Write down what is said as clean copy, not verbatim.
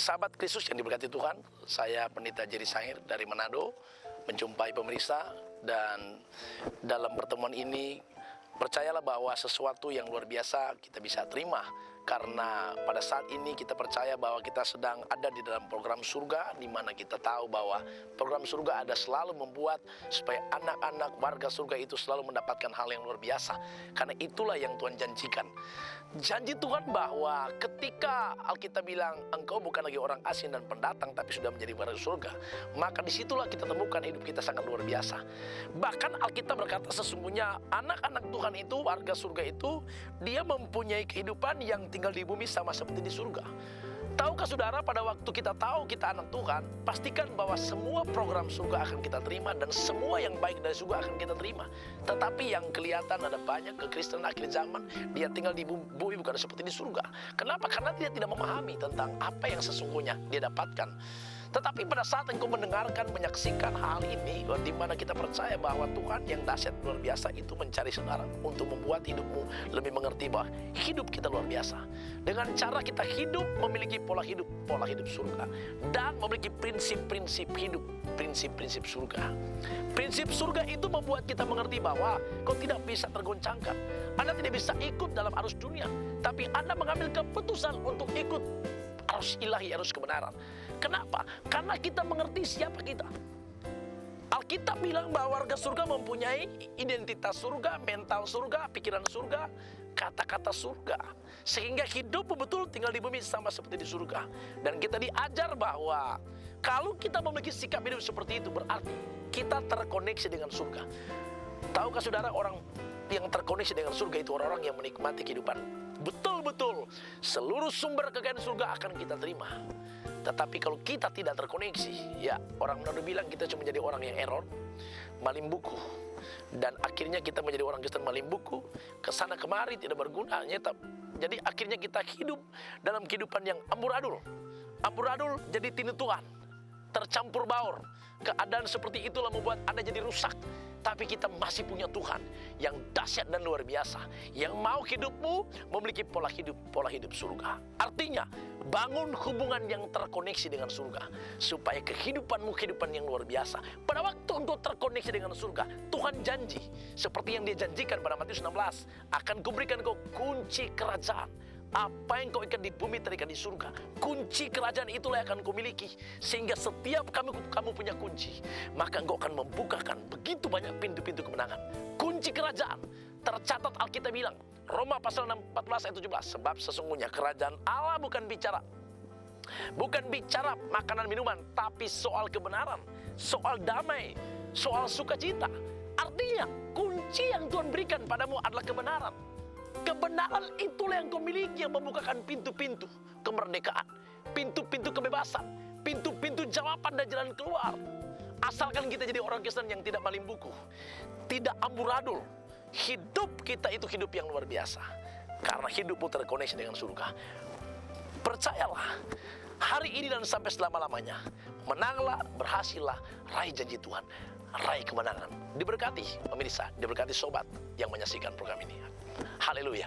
Sahabat Kristus yang diberkati Tuhan, saya Pendeta Jerry Sahir dari Manado, menjumpai pemirsa, dan dalam pertemuan ini percayalah bahwa sesuatu yang luar biasa kita bisa terima. Karena pada saat ini kita percaya bahwa kita sedang ada di dalam program surga, di mana kita tahu bahwa program surga ada selalu membuat supaya anak-anak warga surga itu selalu mendapatkan hal yang luar biasa. Karena itulah yang Tuhan janjikan. Janji Tuhan bahwa ketika Alkitab bilang engkau bukan lagi orang asing dan pendatang, tapi sudah menjadi warga surga, maka disitulah kita temukan hidup kita sangat luar biasa. Bahkan Alkitab berkata sesungguhnya anak-anak Tuhan itu, warga surga itu, dia mempunyai kehidupan yang tinggal di bumi sama seperti di surga. Tahukah saudara, pada waktu kita tahu kita anak Tuhan, pastikan bahwa semua program surga akan kita terima, dan semua yang baik dari surga akan kita terima. Tetapi yang kelihatan ada banyak kekristenan akhir zaman, dia tinggal di bumi bukan seperti di surga. Kenapa? Karena dia tidak memahami tentang apa yang sesungguhnya dia dapatkan. Tetapi pada saat engkau mendengarkan, menyaksikan hal ini, di mana kita percaya bahwa Tuhan yang dahsyat luar biasa itu mencari saudara untuk membuat hidupmu lebih mengerti bahwa hidup kita luar biasa. Dengan cara kita hidup, memiliki pola hidup surga, dan memiliki prinsip-prinsip hidup, prinsip-prinsip surga. Prinsip surga itu membuat kita mengerti bahwa kau tidak bisa tergoncangkan. Anda tidak bisa ikut dalam arus dunia, tapi Anda mengambil keputusan untuk ikut arus ilahi, arus kebenaran. Kenapa? Karena kita mengerti siapa kita. Alkitab bilang bahwa warga surga mempunyai identitas surga, mental surga, pikiran surga, kata-kata surga. Sehingga hidup betul tinggal di bumi sama seperti di surga. Dan kita diajar bahwa kalau kita memiliki sikap hidup seperti itu, berarti kita terkoneksi dengan surga. Tahukah saudara, orang yang terkoneksi dengan surga itu orang-orang yang menikmati kehidupan betul-betul seluruh sumber kekayaan surga akan kita terima. Tetapi kalau kita tidak terkoneksi, ya orang Manado bilang kita cuma jadi orang yang error, maling buku. Dan akhirnya kita menjadi orang Kristen maling buku, kesana kemari tidak berguna, nyetap. Jadi akhirnya kita hidup dalam kehidupan yang amburadul. Amburadul jadi tinutuan, tercampur baur. Keadaan seperti itulah membuat Anda jadi rusak. Tapi kita masih punya Tuhan yang dahsyat dan luar biasa, yang mau hidupmu memiliki pola hidup surga. Artinya, bangun hubungan yang terkoneksi dengan surga, supaya kehidupanmu kehidupan yang luar biasa. Pada waktu engkau terkoneksi dengan surga, Tuhan janji, seperti yang dia janjikan pada Matius 16, akan kuberikan kau kunci kerajaan. Apa yang kau ikat di bumi terikat di surga. Kunci kerajaan itulah yang akan kau miliki. Sehingga setiap kamu punya kunci, maka engkau akan membukakan begitu banyak pintu-pintu kemenangan. Kunci kerajaan. Tercatat Alkitab bilang, Roma pasal 14 ayat 17. Sebab sesungguhnya kerajaan Allah bukan bicara makanan minuman, tapi soal kebenaran, soal damai, soal sukacita. Artinya kunci yang Tuhan berikan padamu adalah kebenaran. Kebenaran itulah yang kau miliki, yang membukakan pintu-pintu kemerdekaan, pintu-pintu kebebasan, pintu-pintu jawaban dan jalan keluar. Asalkan kita jadi orang Kristen yang tidak maling buku, tidak amburadul. Hidup kita itu hidup yang luar biasa, karena hidupmu terkoneksi dengan surga. Percayalah, hari ini dan sampai selama-lamanya, menanglah, berhasillah, raih janji Tuhan, raih kemenangan. Diberkati pemirsa, diberkati sobat yang menyaksikan program ini. Haleluya.